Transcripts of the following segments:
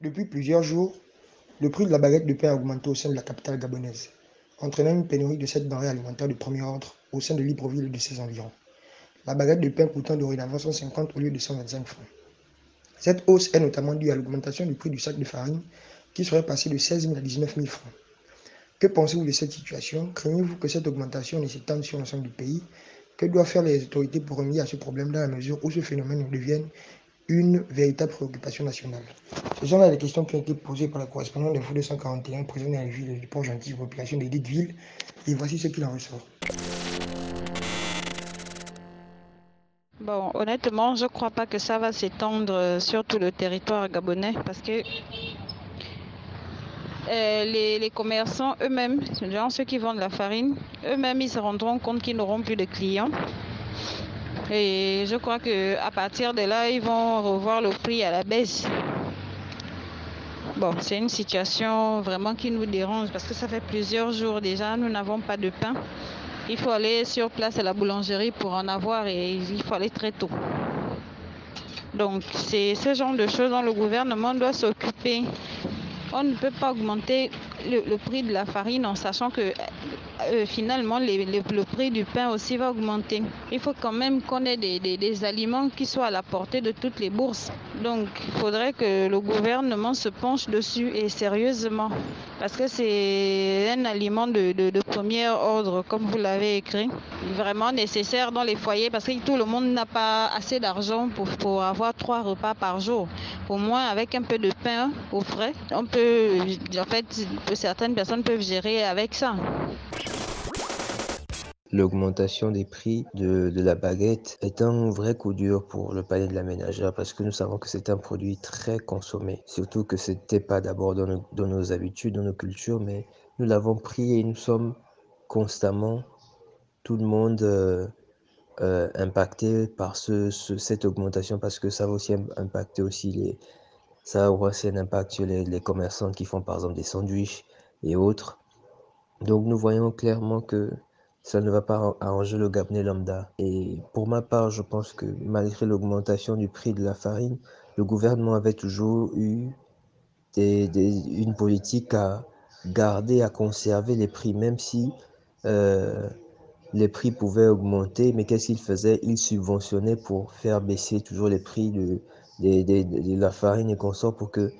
Depuis plusieurs jours, le prix de la baguette de pain a augmenté au sein de la capitale gabonaise, entraînant une pénurie de cette denrée alimentaire de premier ordre au sein de Libreville et de ses environs. La baguette de pain coûtant dorénavant 150 au lieu de 125 francs. Cette hausse est notamment due à l'augmentation du prix du sac de farine qui serait passé de 16 000 à 19 000 francs. Que pensez-vous de cette situation? Craignez-vous que cette augmentation ne s'étende sur l'ensemble du pays? Que doivent faire les autorités pour remédier à ce problème dans la mesure où ce phénomène devienne une véritable préoccupation nationale? Ce sont là les questions qui ont été posées par le correspondant d'Info 241, président de la ville de Port-Gentil, population des dites villes, et voici ce qu'il en ressort. Bon, honnêtement, je ne crois pas que ça va s'étendre sur tout le territoire gabonais parce que les commerçants eux-mêmes, genre ceux qui vendent la farine, eux-mêmes, ils se rendront compte qu'ils n'auront plus de clients. Et je crois qu'à partir de là, ils vont revoir le prix à la baisse. Bon, c'est une situation vraiment qui nous dérange parce que ça fait plusieurs jours déjà, nous n'avons pas de pain. Il faut aller sur place à la boulangerie pour en avoir et il faut aller très tôt. Donc, c'est ce genre de choses dont le gouvernement doit s'occuper. On ne peut pas augmenter le prix de la farine en sachant que finalement le prix du pain aussi va augmenter. Il faut quand même qu'on ait des aliments qui soient à la portée de toutes les bourses. Donc il faudrait que le gouvernement se penche dessus et sérieusement parce que c'est un aliment de premier ordre comme vous l'avez écrit. Vraiment nécessaire dans les foyers parce que tout le monde n'a pas assez d'argent pour avoir 3 repas par jour. Au moins avec un peu de pain au frais, on peut, en fait, certaines personnes peuvent gérer avec ça. L'augmentation des prix de la baguette est un vrai coup dur pour le panier de la ménagère parce que nous savons que c'est un produit très consommé. Surtout que ce n'était pas d'abord dans nos habitudes, dans nos cultures, mais nous l'avons pris et nous sommes constamment, tout le monde, impacté par cette augmentation parce que ça va aussi impacter aussi ça aura aussi un impact sur les commerçants qui font par exemple des sandwichs et autres. Donc nous voyons clairement que ça ne va pas arranger le Gabonais lambda. Et pour ma part, je pense que malgré l'augmentation du prix de la farine, le gouvernement avait toujours eu une politique à garder, à conserver les prix, même si euh, les prix pouvaient augmenter. Mais qu'est-ce qu'il faisait? Il subventionnait pour faire baisser toujours les prix de la farine et consorts pour que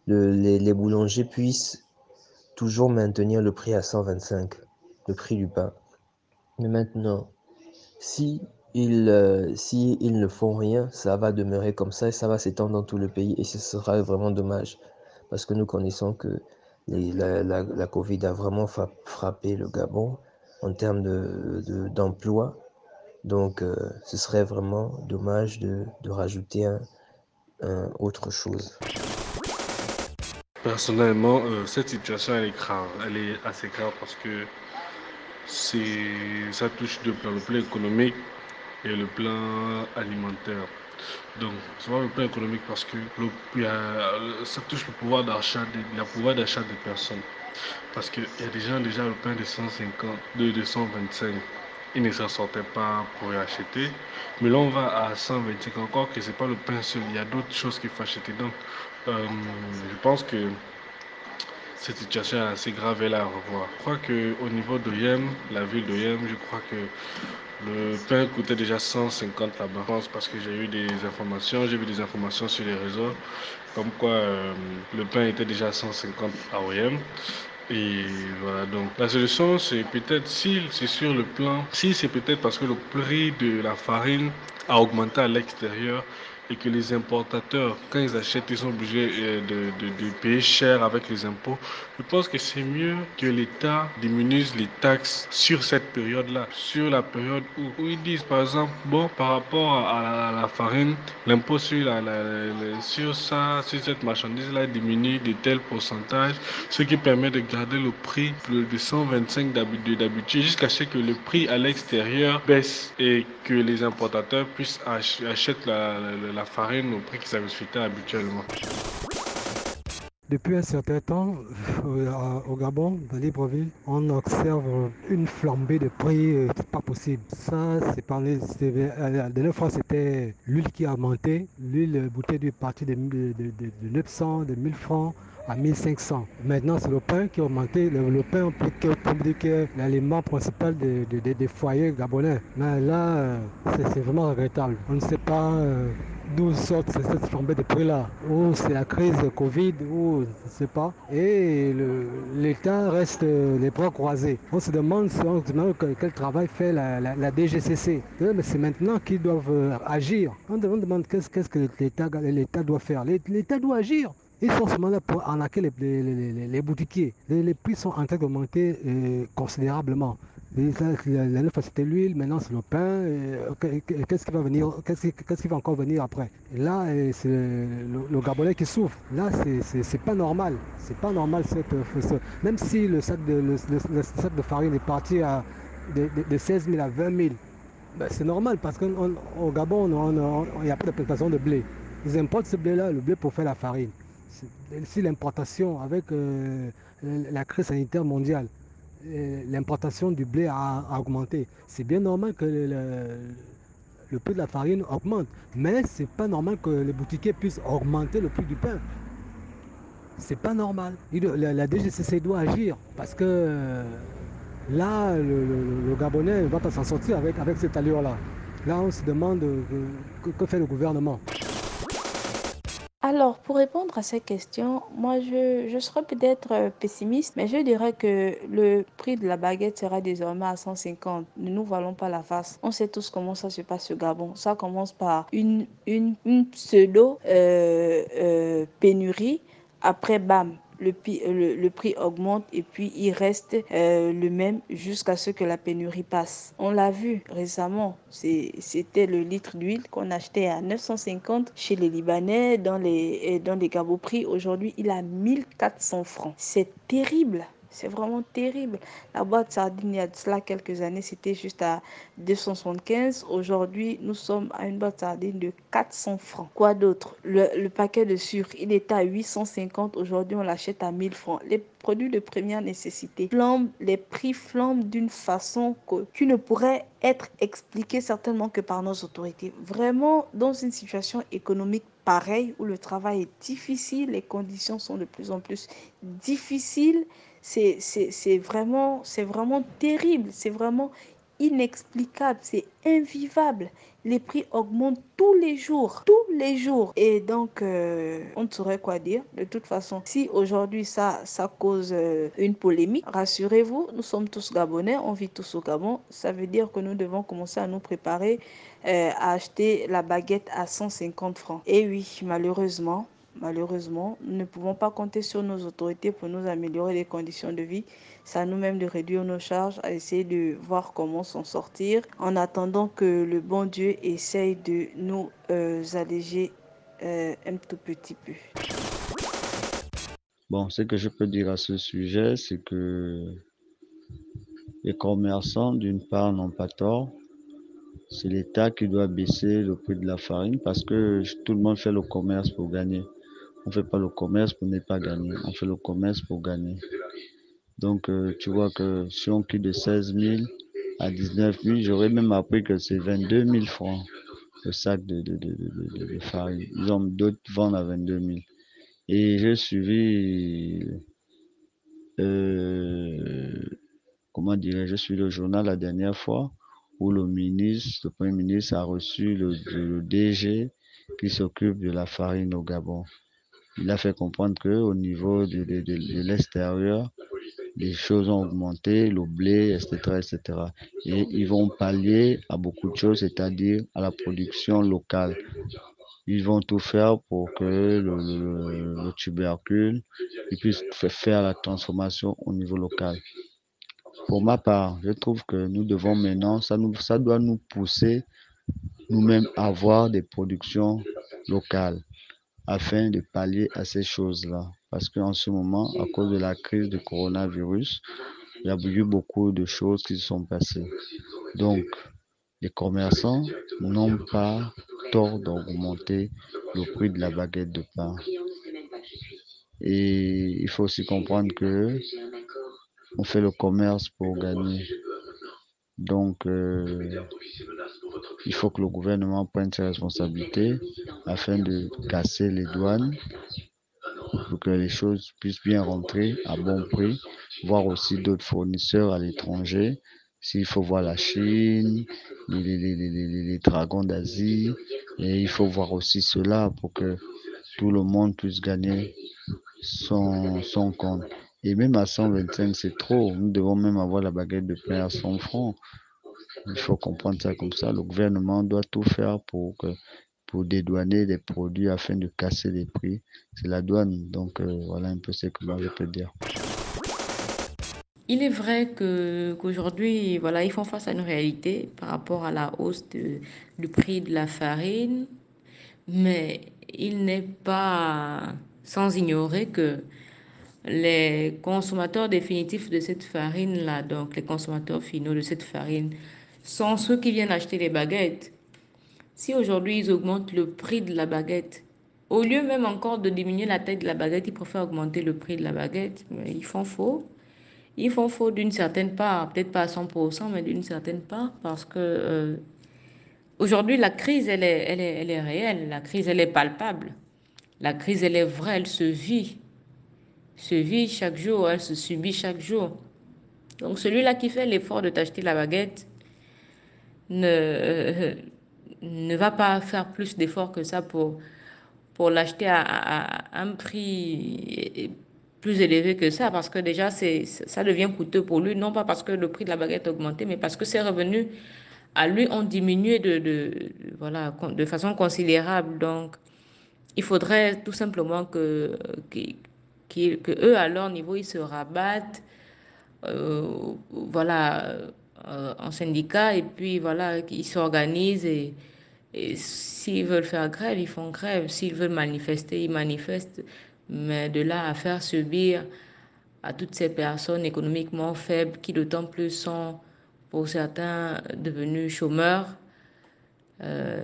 les boulangers puissent toujours maintenir le prix à 125, le prix du pain. Mais maintenant, si ils ne font rien, ça va demeurer comme ça et ça va s'étendre dans tout le pays et ce sera vraiment dommage parce que nous connaissons que la Covid a vraiment frappé le Gabon en termes d'emploi. Donc, ce serait vraiment dommage de rajouter autre chose. Personnellement, cette situation elle est grave, elle est assez grave parce que ça touche deux plans, le plan économique et le plan alimentaire. Donc, c'est pas le plan économique parce que ça touche le pouvoir d'achat des personnes. Parce qu'il y a des gens déjà le pain de 150, de 225, ils ne s'en sortaient pas pour y acheter. Mais là, on va à 125 encore que c'est pas le pain seul, il y a d'autres choses qu'il faut acheter. Donc, je pense que cette situation est assez grave et là à revoir. Je crois qu'au niveau de Yem, la ville de Yem, je crois que le pain coûtait déjà 150 là-bas. Je pense parce que j'ai vu des informations sur les réseaux, comme quoi le pain était déjà à 150 à Oyem. Et voilà, donc la solution c'est peut-être si c'est sur le plan, si c'est peut-être parce que le prix de la farine a augmenté à l'extérieur et que les importateurs, quand ils achètent, ils sont obligés de payer cher avec les impôts. Je pense que c'est mieux que l'État diminue les taxes sur cette période-là, sur la période où ils disent par exemple, bon, par rapport à la farine, l'impôt sur, sur ça, sur cette marchandise-là diminue de tel pourcentage, ce qui permet de garder le prix de 125 d'habitude jusqu'à ce que le prix à l'extérieur baisse et que les importateurs puissent acheter la farine au prix qu'ils avaient acheté habituellement. Depuis un certain temps, au Gabon, dans Libreville, on observe une flambée de prix, c'est pas possible. Ça, la dernière fois, c'était l'huile qui a augmenté. L'huile bouteille d'huile est partie de 900, de 1000 francs à 1500. Maintenant, c'est le pain qui a augmenté. Le pain, on peut dire que est l'aliment principal des foyers gabonais. Mais là, c'est vraiment regrettable. On ne sait pas d'où sortent cette flambée de prix-là. Ou c'est la crise Covid, ou je ne sais pas. Et l'État reste les bras croisés. On se demande quel travail fait la DGCC. Mais c'est maintenant qu'ils doivent agir. On demande qu'est-ce que l'État doit faire. L'État doit agir. Ils sont seulement là pour arnaquer les boutiquiers. Les prix sont en train d'augmenter considérablement. La dernière fois c'était l'huile, maintenant c'est le pain. Qu'est-ce qui va venir, qu'est-ce qui va encore venir après? Et là, c'est le Gabonais qui souffre. Là, c'est pas normal. C'est pas normal même si le sac de farine est parti de 16 000 à 20 000. Ben, c'est normal parce qu'au Gabon, il n'y a pas de plantation de blé. Ils importent ce blé-là, le blé pour faire la farine. Si l'importation, avec la crise sanitaire mondiale, l'importation du blé a augmenté, c'est bien normal que le prix de la farine augmente. Mais c'est pas normal que les boutiquiers puissent augmenter le prix du pain. C'est pas normal. La DGCC doit agir parce que là, le Gabonais ne va pas s'en sortir avec cette allure-là. Là, on se demande que fait le gouvernement. Alors, pour répondre à ces questions, moi, je serais peut-être pessimiste, mais je dirais que le prix de la baguette sera désormais à 150. Ne nous voilons pas la face. On sait tous comment ça se passe au Gabon. Ça commence par une pseudo pénurie. Après, bam, le prix augmente et puis il reste le même jusqu'à ce que la pénurie passe. On l'a vu récemment, c'était le litre d'huile qu'on achetait à 950 chez les Libanais dans les Gaboprix. Aujourd'hui, il a 1400 francs. C'est terrible. C'est vraiment terrible. La boîte sardine, il y a de cela quelques années, c'était juste à 275. Aujourd'hui, nous sommes à une boîte sardine de 400 francs. Quoi d'autre? Le paquet de sucre, il était à 850. Aujourd'hui, on l'achète à 1000 francs. Les produits de première nécessité flambent, les prix flambent d'une façon qui ne pourrait être expliquée certainement que par nos autorités. Vraiment, dans une situation économique pareille où le travail est difficile, les conditions sont de plus en plus difficiles, c'est vraiment terrible, c'est vraiment inexplicable, c'est invivable. Les prix augmentent tous les jours. Et donc, on ne saurait quoi dire. De toute façon, si aujourd'hui ça cause une polémique, rassurez-vous, nous sommes tous Gabonais, on vit tous au Gabon. Ça veut dire que nous devons commencer à nous préparer à acheter la baguette à 150 francs. Et oui, malheureusement, nous ne pouvons pas compter sur nos autorités pour nous améliorer les conditions de vie. C'est à nous-mêmes de réduire nos charges, à essayer de voir comment s'en sortir, en attendant que le bon Dieu essaye de nous alléger un tout petit peu. Bon, ce que je peux dire à ce sujet, c'est que les commerçants, d'une part, n'ont pas tort. C'est l'État qui doit baisser le prix de la farine parce que tout le monde fait le commerce pour gagner. On ne fait pas le commerce pour ne pas gagner. On fait le commerce pour gagner. Donc, tu vois que si on quitte de 16 000 à 19 000, j'aurais même appris que c'est 22 000 francs le sac de farine. D'autres vendent à 22 000. Et j'ai suivi, comment dirais-je, j'ai suivi le journal la dernière fois où le Premier ministre a reçu le DG qui s'occupe de la farine au Gabon. Il a fait comprendre qu'au niveau de l'extérieur, les choses ont augmenté, le blé, etc., etc. Et ils vont pallier à beaucoup de choses, c'est-à-dire à la production locale. Ils vont tout faire pour que le tubercule puisse faire la transformation au niveau local. Pour ma part, je trouve que nous devons maintenant, ça doit nous pousser nous-mêmes à avoir des productions locales afin de pallier à ces choses-là. Parce qu'en ce moment, à cause de la crise du coronavirus, il y a eu beaucoup de choses qui se sont passées. Donc, les commerçants n'ont pas tort d'augmenter le prix de la baguette de pain. Et il faut aussi comprendre que on fait le commerce pour gagner. Donc, il faut que le gouvernement prenne ses responsabilités afin de casser les douanes pour que les choses puissent bien rentrer à bon prix, voir aussi d'autres fournisseurs à l'étranger. S'il faut voir la Chine, les dragons d'Asie, et il faut voir aussi cela pour que tout le monde puisse gagner son compte. Et même à 125, c'est trop. Nous devons même avoir la baguette de pain à 100 francs. Il faut comprendre ça comme ça. Le gouvernement doit tout faire pour dédouaner les produits afin de casser les prix. C'est la douane. Donc voilà un peu ce que moi je peux dire. Il est vrai qu'aujourd'hui, voilà, ils font face à une réalité par rapport à la hausse du prix de la farine, mais il n'est pas sans ignorer que les consommateurs définitifs de cette farine-là, donc les consommateurs finaux de cette farine, sont ceux qui viennent acheter les baguettes. Si aujourd'hui ils augmentent le prix de la baguette, au lieu même encore de diminuer la taille de la baguette, ils préfèrent augmenter le prix de la baguette. Mais ils font faux. Ils font faux d'une certaine part, peut-être pas à 100%, mais d'une certaine part, parce que aujourd'hui, la crise, elle est réelle. La crise, elle est palpable. La crise, elle est vraie, elle se vit chaque jour, elle se subit chaque jour. Donc, celui-là qui fait l'effort de t'acheter la baguette ne va pas faire plus d'efforts que ça pour l'acheter à un prix plus élevé que ça, parce que déjà, ça devient coûteux pour lui, non pas parce que le prix de la baguette a augmenté, mais parce que ses revenus à lui ont diminué voilà, de façon considérable. Donc, il faudrait tout simplement que eux, à leur niveau, ils se rabattent, voilà, en syndicat, et puis voilà, qu'ils s'organisent et s'ils veulent faire grève, ils font grève. S'ils veulent manifester, ils manifestent. Mais de là à faire subir à toutes ces personnes économiquement faibles qui d'autant plus sont, pour certains, devenus chômeurs, euh,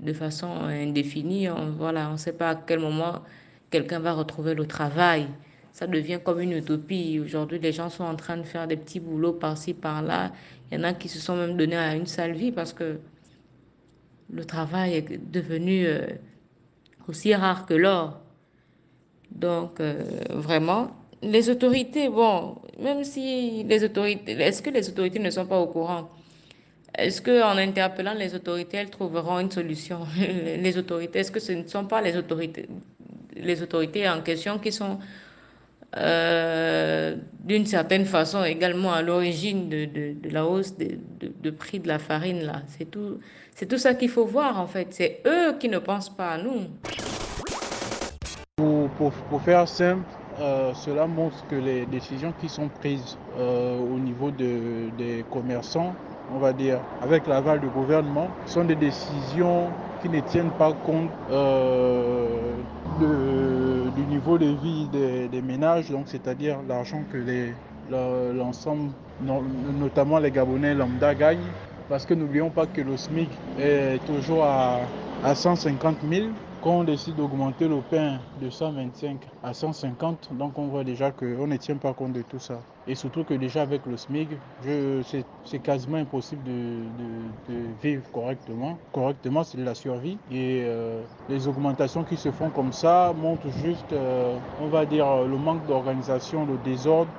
de façon indéfinie. Voilà, on ne sait pas à quel moment quelqu'un va retrouver le travail. Ça devient comme une utopie. Aujourd'hui, les gens sont en train de faire des petits boulots par-ci, par-là. Il y en a qui se sont même donnés à une sale vie parce que le travail est devenu aussi rare que l'or. Donc, vraiment, les autorités, bon, même si les autorités, est-ce que les autorités ne sont pas au courant? Est-ce qu'en interpellant les autorités, elles trouveront une solution? Les autorités, est-ce que ce ne sont pas les autorités en question qui sont d'une certaine façon également à l'origine de la hausse de prix de la farine là? C'est tout ça qu'il faut voir en fait. C'est eux qui ne pensent pas à nous. Pour faire simple, cela montre que les décisions qui sont prises au niveau des commerçants, on va dire, avec l'aval du gouvernement, sont des décisions qui ne tiennent pas compte du niveau de vie des ménages, donc c'est-à-dire l'argent que l'ensemble, notamment les Gabonais lambda, gagnent. Parce que n'oublions pas que le SMIC est toujours à 150 000. Quand on décide d'augmenter le pain de 125 à 150, donc on voit déjà qu'on ne tient pas compte de tout ça. Et surtout que déjà avec le SMIC, c'est quasiment impossible de vivre correctement. Correctement, c'est de la survie. Et les augmentations qui se font comme ça montrent juste, on va dire, le manque d'organisation, le désordre,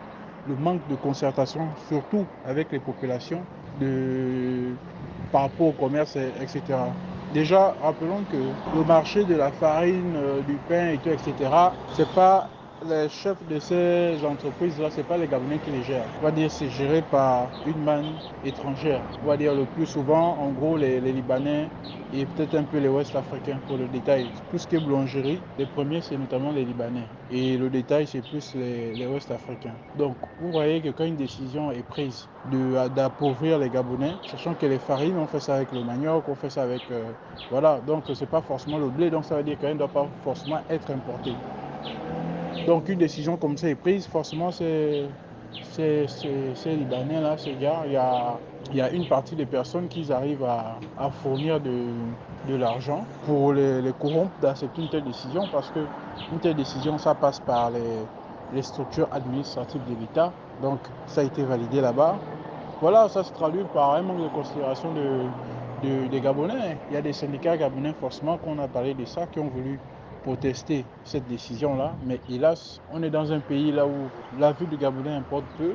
le manque de concertation, surtout avec les populations, par rapport au commerce, etc. Déjà, rappelons que le marché de la farine, du pain et tout, etc., c'est pas les chefs de ces entreprises-là, c'est pas les Gabonais qui les gèrent. On va dire c'est géré par une manne étrangère. On va dire le plus souvent, en gros, les Libanais et peut-être un peu les Ouest-Africains pour le détail. Tout ce qui est boulangerie, les premiers, c'est notamment les Libanais. Et le détail, c'est plus les Ouest-Africains. Donc, vous voyez que quand une décision est prise d'appauvrir les Gabonais, sachant que les farines, on fait ça avec le manioc, on fait ça avec... voilà, donc c'est pas forcément le blé, donc ça veut dire qu'elle ne doit pas forcément être importée. Donc une décision comme ça est prise, forcément ces Libanais là, ces gars, il y a une partie des personnes qui arrivent à fournir de l'argent pour les corrompre d'accepter une telle décision, parce qu'une telle décision, ça passe par les structures administratives de l'État. Donc ça a été validé là-bas. Voilà, ça se traduit par un manque de considération des Gabonais. Il y a des syndicats gabonais, forcément, qu'on a parlé de ça, qui ont voulu protester cette décision-là. Mais hélas, on est dans un pays là où la vie du Gabonais importe peu.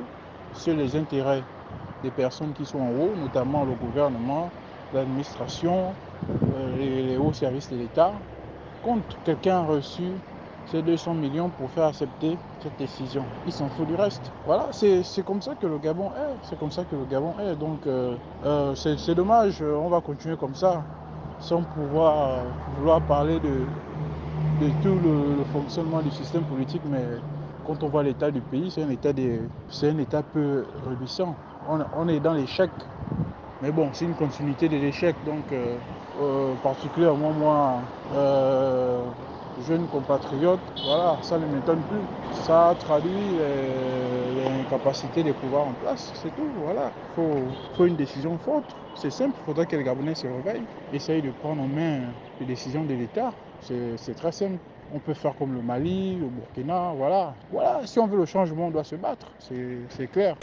Seuls les intérêts des personnes qui sont en haut, notamment le gouvernement, l'administration, les hauts services de l'État, quand quelqu'un a reçu ces 200 millions pour faire accepter cette décision, il s'en fout du reste. Voilà, c'est comme ça que le Gabon est. C'est comme ça que le Gabon est. Donc c'est dommage, on va continuer comme ça, sans vouloir parler de tout le fonctionnement du système politique, mais quand on voit l'état du pays, c'est un état peu réduisant. On est dans l'échec, mais bon, c'est une continuité de l'échec. Donc particulièrement moi, jeune compatriote, voilà, ça ne m'étonne plus. Ça traduit l'incapacité des pouvoirs en place, c'est tout. Voilà, faut une décision forte. C'est simple, il faudrait que les Gabonais se réveillent, essayent de prendre en main les décisions de l'État. C'est très simple. On peut faire comme le Mali, le Burkina, voilà. Voilà, si on veut le changement, on doit se battre, c'est clair.